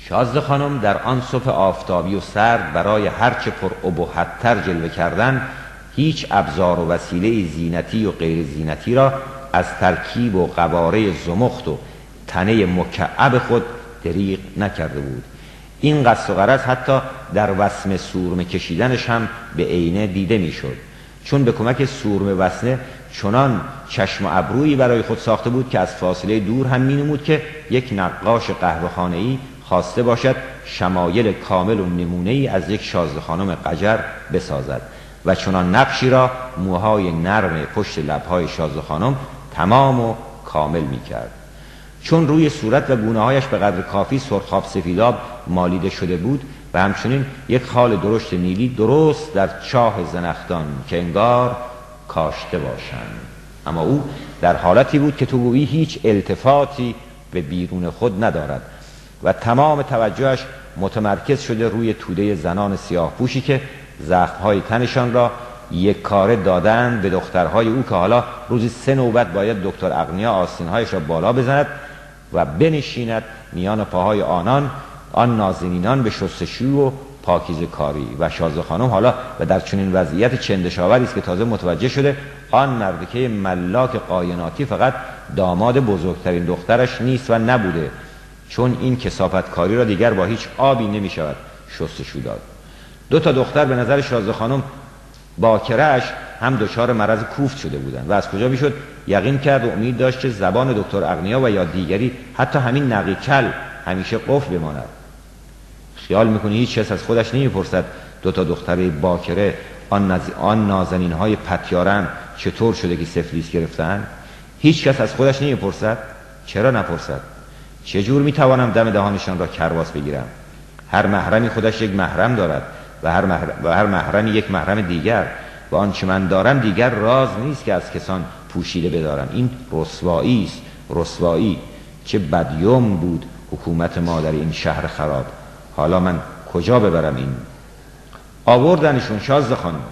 شازده خانم در آن صبح آفتابی و سرد برای هرچه پر ابهت‌تر جلوه کردن هیچ ابزار و وسیله زینتی و غیر زینتی را از ترکیب و قواره زمخت و تنه مکعب خود دریغ نکرده بود. این قصد و غرض حتی در وسمه سورمه کشیدنش هم به عینه دیده میشد، چون به کمک سورمه وسمه چنان چشم و ابرویی برای خود ساخته بود که از فاصله دور هم مینمود که یک نقاش قهوه‌خانه‌ای خواسته باشد شمایل کامل و نمونه‌ای از یک شازده خانم قجر بسازد و چنان نقشی را موهای نرم پشت لب‌های شازده خانم تمام و کامل می‌کرد. چون روی صورت و گونه‌هایش به قدر کافی سرخاب سفیداب مالیده شده بود و همچنین یک خال درشت نیلی درست در چاه زنخدان که انگار کاشته باشند، اما او در حالتی بود که تو گویی هیچ التفاتی به بیرون خود ندارد و تمام توجهش متمرکز شده روی توده زنان سیاه پوشی که زخم‌های تنشان را یک کاره دادن به دخترهای او که حالا روزی 3 نوبت باید دکتر اغنیا آستین‌هایش را بالا بزند و بنشیند میان پاهای آن نازنینان به شستشوی و پاکیزه کاری. و شازده خانم حالا و در چنین وضعیت چندشاوری است که تازه متوجه شده آن مردکه ملاک قایناتی فقط داماد بزرگترین دخترش نیست و نبوده، چون این کثافت کاری را دیگر با هیچ آبی نمی شود شستشو داد. 2 دختر به نظر شازده خانم باکره‌اش هم دچار مرض کوفت شده بودند و از کجا میشد یقین کرد و امید داشت که زبان دکتر اغنیا و یا دیگری حتی همین نقی کل همیشه قفل بماند. خیال میکنی هیچ کس از خودش نمیپرسد 2 دختر باکره آن نازنین‌های پتیارن چطور شده که سفلیس گرفتن؟ هیچ کس از خودش نمیپرسد؟ چرا نپرسد؟ چجور میتوانم دم دهانشان را کرواس بگیرم؟ هر محرمی خودش یک محرم دارد و هر محرمی یک محرم دیگر و آنچه من دارم دیگر راز نیست که از کسان پوشیده بدارم. این رسوایی است، رسوایی. چه بدیوم بود حکومت ما در این شهر خراب. حالا من کجا ببرم این؟ آوردنشون شازده خانم.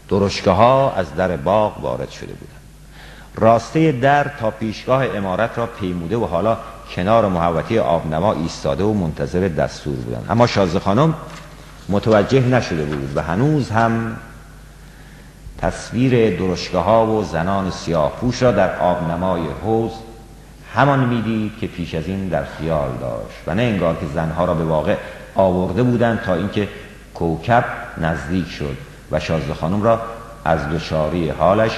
درشکه ها از در باغ وارد شده بودند. راسته در تا پیشگاه عمارت را پیموده و حالا کنار محوطه آبنما ایستاده و منتظر دستور بودند. اما شازده خانم متوجه نشده بود و هنوز هم تصویر درشکه ها و زنان سیاه پوش را در آبنمای حوض همان میدید که پیش از این در خیال داشت و نه انگار که زنها را به واقع آورده بودند تا اینکه کوکب نزدیک شد و شازده خانم را از دچاری حالش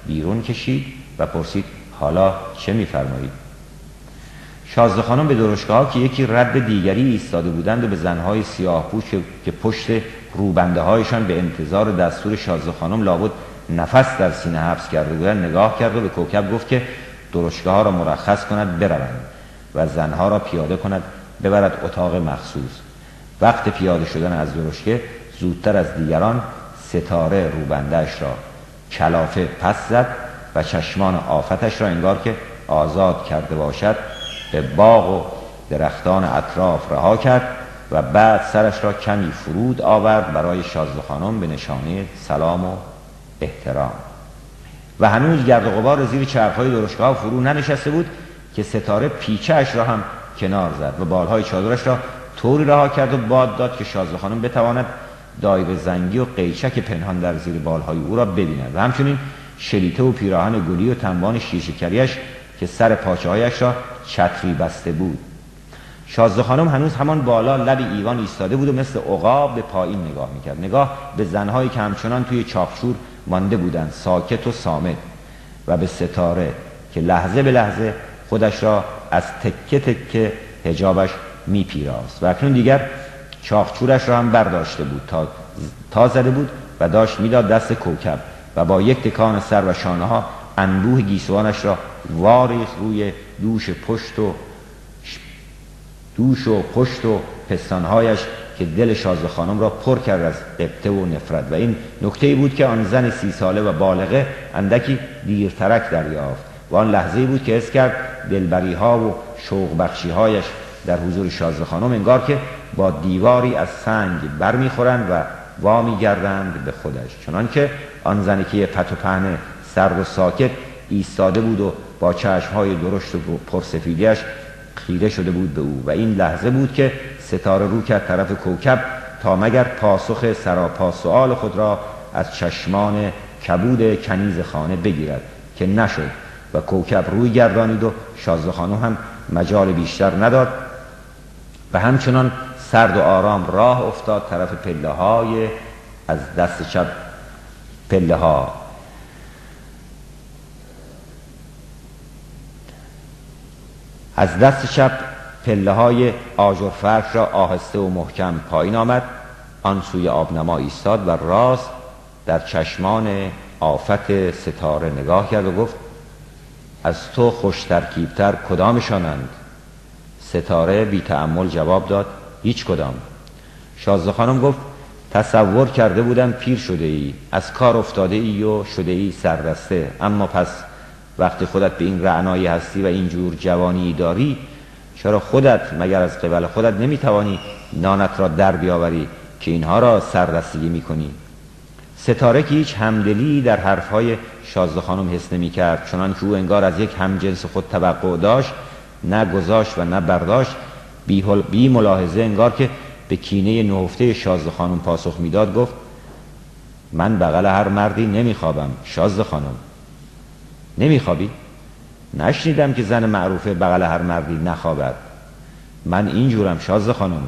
بیرون کشید و پرسید حالا چه میفرمایید؟ شازده خانم به درشکه ها که یکی رد دیگری ایستاده بودند و به زنهای سیاه پوش که پشت روبنده هایشان به انتظار دستور شازده خانم لابد نفس در سینه حبس کرده بودند نگاه کرد و به کوکب گفت که درشکه ها را مرخص کند بروند و زنها را پیاده کند ببرد اتاق مخصوص. وقت پیاده شدن از درشکه زودتر از دیگران ستاره روبنده‌اش را کلافه پس زد و چشمان آفتش را انگار که آزاد کرده باشد به باغ و درختان اطراف رها کرد و بعد سرش را کمی فرود آورد برای شازده خانم به نشانه سلام و احترام. و هنوز گرد و غبار زیر چرخهای درشکه ها فرو ننشسته بود که ستاره پیچه اش را هم کنار زد و بالهای چادرش را طوری رها کرد و باد داد که شازده خانم بتواند دایره زنگی و قیچک پنهان در زیر بالهای او را ببیند و همچنین شلیته و پیراهن گلی و تنبان شیشه‌کریش که سر پاچه‌هایش را چتری بسته بود. شازده خانم هنوز همان بالا لب ایوان ایستاده بود و مثل عقاب به پایین نگاه میکرد، نگاه به زنهایی که همچنان توی چاخشور مانده بودند ساکت و صامت و به ستاره که لحظه به لحظه خودش را از تکه تکه حجابش میپیراست و اکنون دیگر چاخچورش را هم برداشته بود تا زده بود و داشت میداد دست کوکب و با یک تکان سر و شانه ها انبوه گیسوانش را واریخ روی دوش و پشت و پستانهایش که دل شازده خانم را پر کرد از غبطه و نفرت. و این نکته بود که آن زن 30 ساله و بالغه اندکی دیرترک دریافت و آن لحظه بود که حس کرد دلبری ها و شوق بخشی هایش در حضور شازده خانم انگار که با دیواری از سنگ برمیخورند و وامی گردند به خودش، چنان که آن زنی که پت و پهن سرد و ساکت ایستاده بود و با چشمهای درشت و پرسفیدیش خیره شده بود به او و این لحظه بود که ستاره رو کرد طرف کوکب تا مگر پاسخ سراپا سؤال خود را از چشمان کبود کنیز خانه بگیرد که نشد و کوکب روی گردانید و شازده خانم هم مجال بیشتر نداد و همچنان سرد و آرام راه افتاد طرف پله های از دست چپ پله ها. از دست چپ پله های آجر فرش را آهسته و محکم پایین آمد، آن سوی آبنما ایستاد و راست در چشمان آفت ستاره نگاه کرد و گفت از تو خوش ترکیبتر کدامشانند؟ ستاره بی تأمل جواب داد هیچ کدام. شازده خانم گفت تصور کرده بودم پیر شده ای، از کار افتاده ای و شده ای سردسته، اما پس وقتی خودت به این رعنایی هستی و اینجور جوانی داری، چرا خودت مگر از قبل خودت نمیتوانی نانت را در بیاوری که اینها را سردستگی میکنی؟ ستاره که هیچ همدلی در حرفهای شازده خانم حس نمی کرد، چنان که او انگار از یک همجنس خود توقع داشت، نه گذاشت و نه برداشت، بی ملاحظه انگار که به کینه نهفته شازده خانم پاسخ میداد گفت من بغل هر مردی نمیخوابم شازده خانم. نمیخوابی؟ نشنیدم که زن معروفه بغل هر مردی نخوابد. من اینجورم شازده خانم،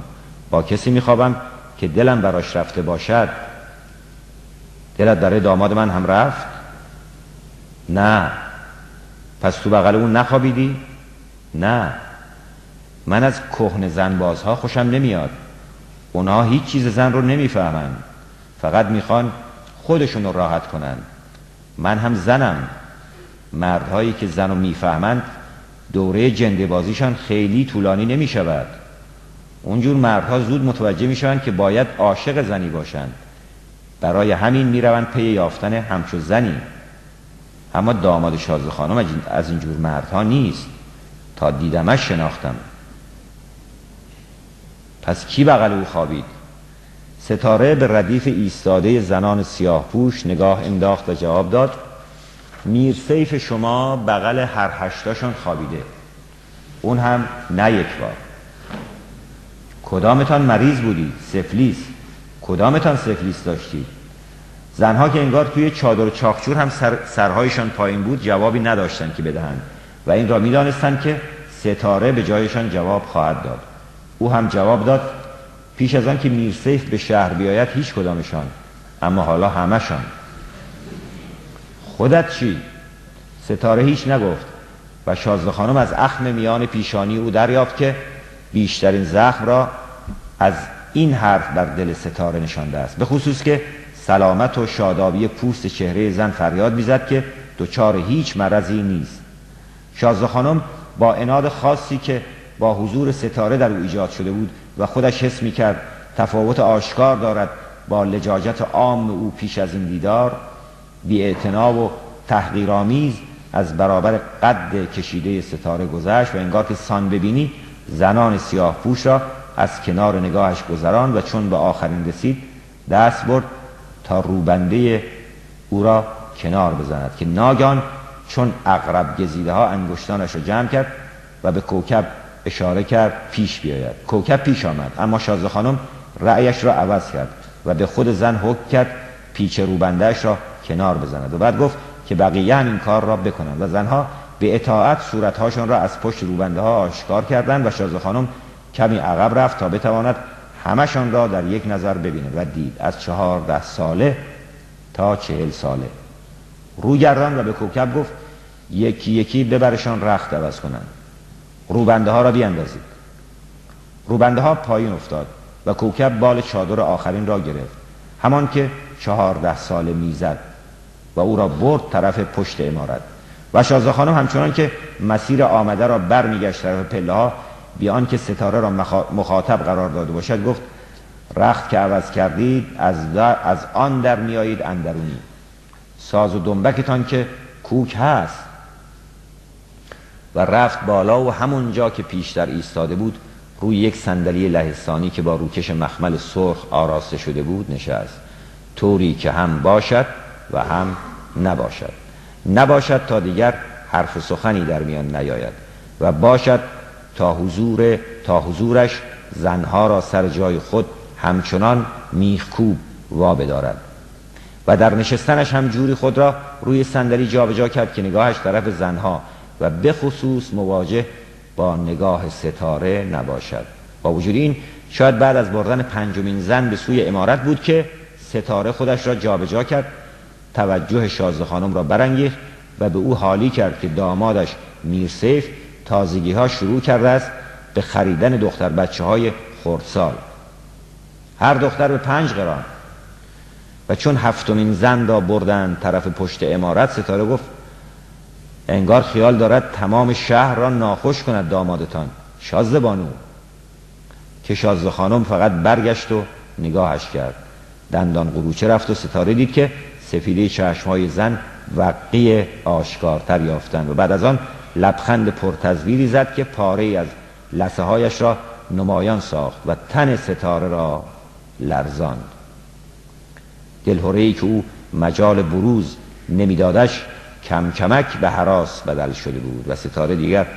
با کسی میخوابم که دلم براش رفته باشد. دلت برای داماد من هم رفت؟ نه. پس تو بغل اون نخوابیدی؟ نه. من از کهنه زنبازها خوشم نمیاد. اونها هیچ چیز زن رو نمیفهمن، فقط میخوان خودشون رو راحت کنن. من هم زنم. مردهایی که زن رو میفهمند دوره جنده بازیشان خیلی طولانی نمیشود. اونجور مردها زود متوجه میشوند که باید عاشق زنی باشند، برای همین میروند پی یافتن همچو زنی. اما داماد شازده خانم از اینجور مردها نیست، تا دیدمش شناختم. پس کی بغل او خوابید؟ ستاره به ردیف ایستاده زنان سیاه پوش نگاه انداخت و جواب داد میر سیف شما بغل هر هشتاشون خوابیده، اون هم نه یک بار. کدامتان مریض بودی؟ سفلیس. کدامتان سفلیس داشتی؟ زنها که انگار توی چادر و چاخچور هم سرهایشان پایین بود جوابی نداشتند که بدهند و این را می‌دانستند که ستاره به جایشان جواب خواهد داد. او هم جواب داد پیش از آن که میرسیف به شهر بیاید هیچ کدامشان، اما حالا همشان. خودت چی؟ ستاره هیچ نگفت و شازده خانم از اخم میان پیشانی او دریافت که بیشترین زخم را از این حرف بر دل ستاره نشانده است، به خصوص که سلامت و شادابی پوست چهره زن فریاد میزد که دچار هیچ مرضی نیست. شازده خانم با عناد خاصی که با حضور ستاره در او ایجاد شده بود و خودش حس میکرد تفاوت آشکار دارد با لجاجت عام او پیش از این دیدار، بی‌اعتنا و تحقیرآمیز از برابر قد کشیده ستاره گذشت و انگار که سان ببینی زنان سیاه پوش را از کنار نگاهش گذران و چون به آخرین رسید دست برد تا روبنده او را کنار بزند که ناگهان چون عقرب گزیده ها انگشتانش را جمع کرد و به کوکب اشاره کرد پیش بیاید. کوکب پیش آمد، اما شازده خانم رأیش را عوض کرد و به خود زن حکم کرد پیچ روبندهش را کنار بزند و بعد گفت که بقیه هم این کار را بکنند و زنها به اطاعت صورتهاشون را از پشت روبنده ها آشکار کردند و شازده خانم کمی عقب رفت تا بتواند همشان را در یک نظر ببیند و دید از 14 ساله تا 40 ساله. رو گردان و به کوکب گفت یکی یکی ببرشان رخت عوض کنند، روبنده ها را بیاندازید. روبنده ها پایین افتاد و کوکب بال چادر آخرین را گرفت، همان که 14 ساله میزد و او را برد طرف پشت عمارت و شازده خانم همچنان که مسیر آمده را بر میگشت طرف پله ها بیان که ستاره را مخاطب قرار داده باشد گفت رخت که عوض کردید از آن در میایید اندرونی، ساز و دنبکتان که کوک هست. و رفت بالا و همون جا که پیشتر ایستاده بود روی یک صندلی لهستانی که با روکش مخمل سرخ آراسته شده بود نشست، طوری که هم باشد و هم نباشد تا دیگر حرف سخنی در میان نیاید و باشد تا حضورش زنها را سر جای خود همچنان میخکوب وا بدارد. و در نشستنش هم جوری خود را روی صندلی جابجا کرد که نگاهش طرف زنها و به خصوص مواجه با نگاه ستاره نباشد. با وجود این شاید بعد از بردن 5مین زن به سوی عمارت بود که ستاره خودش را جابجا کرد، توجه شازده خانم را برانگیخت و به او حالی کرد که دامادش میرسیف تازگی ها شروع کرده است به خریدن دختر بچه های خردسال، هر دختر به 5 قران. و چون 7مین زن را بردن طرف پشت عمارت، ستاره گفت انگار خیال دارد تمام شهر را ناخوش کند دامادتان شازده بانو. که شازده خانم فقط برگشت و نگاهش کرد، دندان قروچه رفت و ستاره دید که سفیده چشمهای زن وقی آشکارتر یافتند و بعد از آن لبخند پرتزویری زد که پاره ای از لثه هایش را نمایان ساخت و تن ستاره را لرزاند. دلهره‌ای که او مجال بروز نمیدادش کم کمک به هراس بدل شده بود و ستاره دیگر